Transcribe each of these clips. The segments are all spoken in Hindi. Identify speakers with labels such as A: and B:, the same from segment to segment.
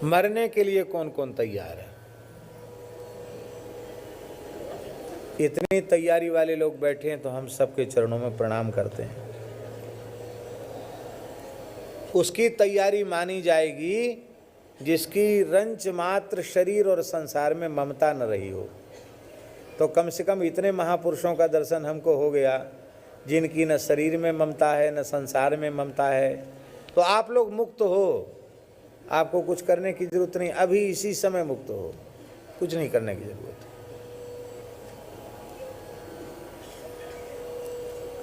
A: मरने के लिए कौन कौन तैयार है? इतनी तैयारी वाले लोग बैठे हैं तो हम सबके चरणों में प्रणाम करते हैं। उसकी तैयारी मानी जाएगी जिसकी रंच मात्र शरीर और संसार में ममता न रही हो। तो कम से कम इतने महापुरुषों का दर्शन हमको हो गया जिनकी न शरीर में ममता है न संसार में ममता है। तो आप लोग मुक्त हो, आपको कुछ करने की जरूरत नहीं, अभी इसी समय मुक्त हो, कुछ नहीं करने की जरूरत।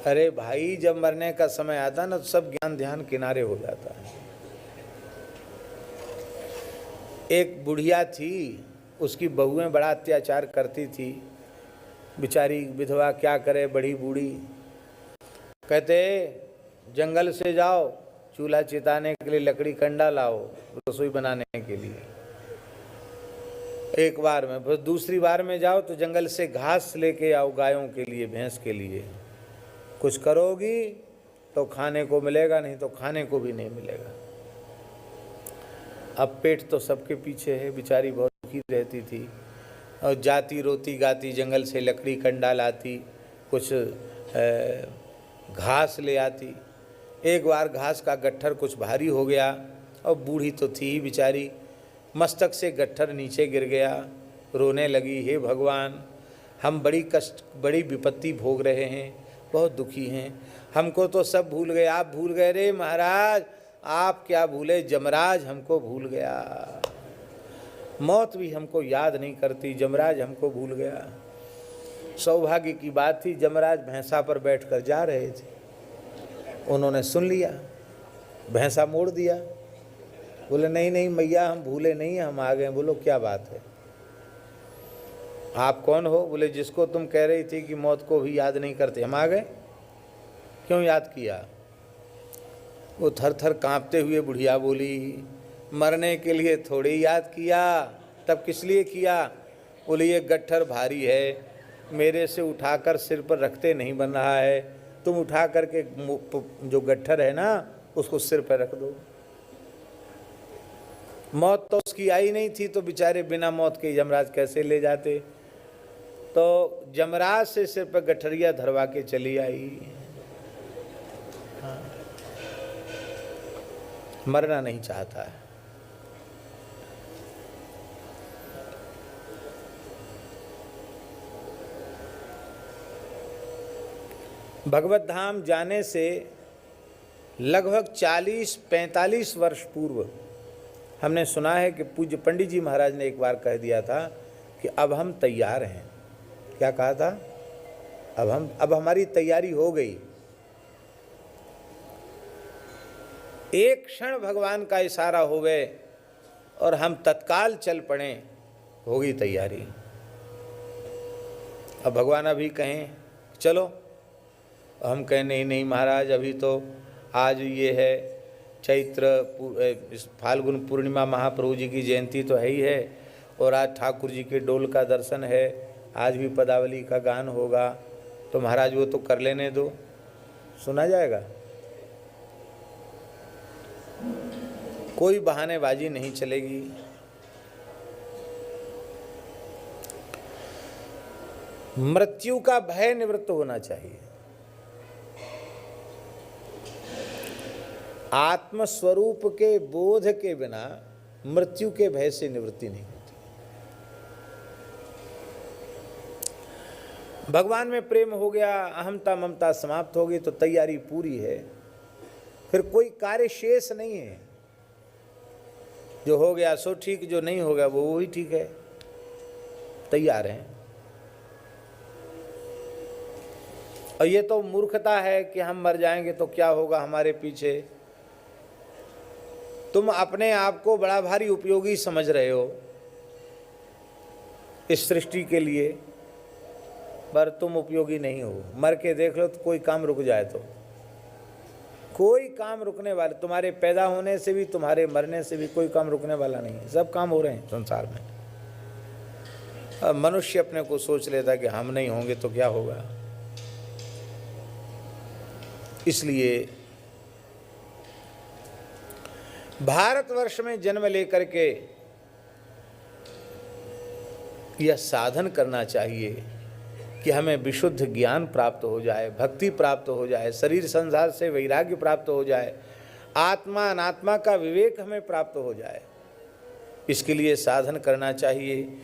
A: अरे भाई, जब मरने का समय आता ना तो सब ज्ञान ध्यान किनारे हो जाता है। एक बुढ़िया थी, उसकी बहुएं बड़ा अत्याचार करती थी, बेचारी विधवा क्या करे, बड़ी बूढ़ी। कहते जंगल से जाओ, चूल्हा चिताने के लिए लकड़ी कंडा लाओ, रसोई बनाने के लिए। एक बार में, फिर दूसरी बार में जाओ तो जंगल से घास लेके आओ गायों के लिए, भैंस के लिए। कुछ करोगी तो खाने को मिलेगा, नहीं तो खाने को भी नहीं मिलेगा। अब पेट तो सबके पीछे है, बेचारी बहुत दुखी रहती थी और जाती रोती गाती जंगल से लकड़ी कंडा लाती, कुछ घास ले आती। एक बार घास का गट्ठर कुछ भारी हो गया और बूढ़ी तो थी ही बेचारी, मस्तक से गट्ठर नीचे गिर गया, रोने लगी, हे भगवान हम बड़ी कष्ट बड़ी विपत्ति भोग रहे हैं, बहुत दुखी हैं, हमको तो सब भूल गए, आप भूल गए रे महाराज। आप क्या भूले, जमराज हमको भूल गया, मौत भी हमको याद नहीं करती, जमराज हमको भूल गया। सौभाग्य की बात थी, जमराज भैंसा पर बैठकर जा रहे थे, उन्होंने सुन लिया, भैंसा मोड़ दिया। बोले नहीं नहीं मैया, हम भूले नहीं, हम आ गए। बोलो क्या बात है, आप कौन हो? बोले जिसको तुम कह रही थी कि मौत को भी याद नहीं करते, हम आ गए। क्यों याद किया? वो थर थर कांपते हुए बुढ़िया बोली, मरने के लिए थोड़ी याद किया, तब किस लिए किया? बोले ये गट्ठर भारी है, मेरे से उठाकर सिर पर रखते नहीं बन रहा है, तुम उठा करके जो गट्ठर है ना उसको सिर पर रख दो। मौत तो उसकी आई नहीं थी, तो बेचारे बिना मौत के यमराज कैसे ले जाते? तो यमराज से सिर पर गठरिया धरवा के चली आई। हाँ। मरना नहीं चाहता है। भगवत धाम जाने से लगभग 40-45 वर्ष पूर्व हमने सुना है कि पूज्य पंडित जी महाराज ने एक बार कह दिया था कि अब हम तैयार हैं। क्या कहा था? अब हमारी तैयारी हो गई। एक क्षण भगवान का इशारा हो गए और हम तत्काल चल पड़े, होगी तैयारी। अब भगवान अभी कहें चलो, हम कहें नहीं नहीं महाराज, अभी तो आज ये है चैत्र फाल्गुन पूर्णिमा, महाप्रभु जी की जयंती तो है ही है, और आज ठाकुर जी के डोल का दर्शन है, आज भी पदावली का गान होगा, तो महाराज वो तो कर लेने दो, सुना जाएगा। कोई बहानेबाजी नहीं चलेगी। मृत्यु का भय निवृत्त होना चाहिए। आत्मस्वरूप के बोध के बिना मृत्यु के भय से निवृत्ति नहीं होती। भगवान में प्रेम हो गया, अहमता ममता समाप्त हो गई, तो तैयारी पूरी है, फिर कोई कार्य शेष नहीं है। जो हो गया सो ठीक, जो नहीं हो गया वो ही ठीक है, तैयार हैं। और ये तो मूर्खता है कि हम मर जाएंगे तो क्या होगा हमारे पीछे। तुम अपने आप को बड़ा भारी उपयोगी समझ रहे हो इस सृष्टि के लिए, पर तुम उपयोगी नहीं हो। मर के देख लो तो कोई काम रुक जाए तो, कोई काम रुकने वाले, तुम्हारे पैदा होने से भी तुम्हारे मरने से भी कोई काम रुकने वाला नहीं है। सब काम हो रहे हैं संसार में। अब मनुष्य अपने को सोच लेता कि हम नहीं होंगे तो क्या होगा। इसलिए भारतवर्ष में जन्म लेकर के यह साधन करना चाहिए कि हमें विशुद्ध ज्ञान प्राप्त हो जाए, भक्ति प्राप्त हो जाए, शरीर संसार से वैराग्य प्राप्त हो जाए, आत्मा अनात्मा का विवेक हमें प्राप्त हो जाए। इसके लिए साधन करना चाहिए।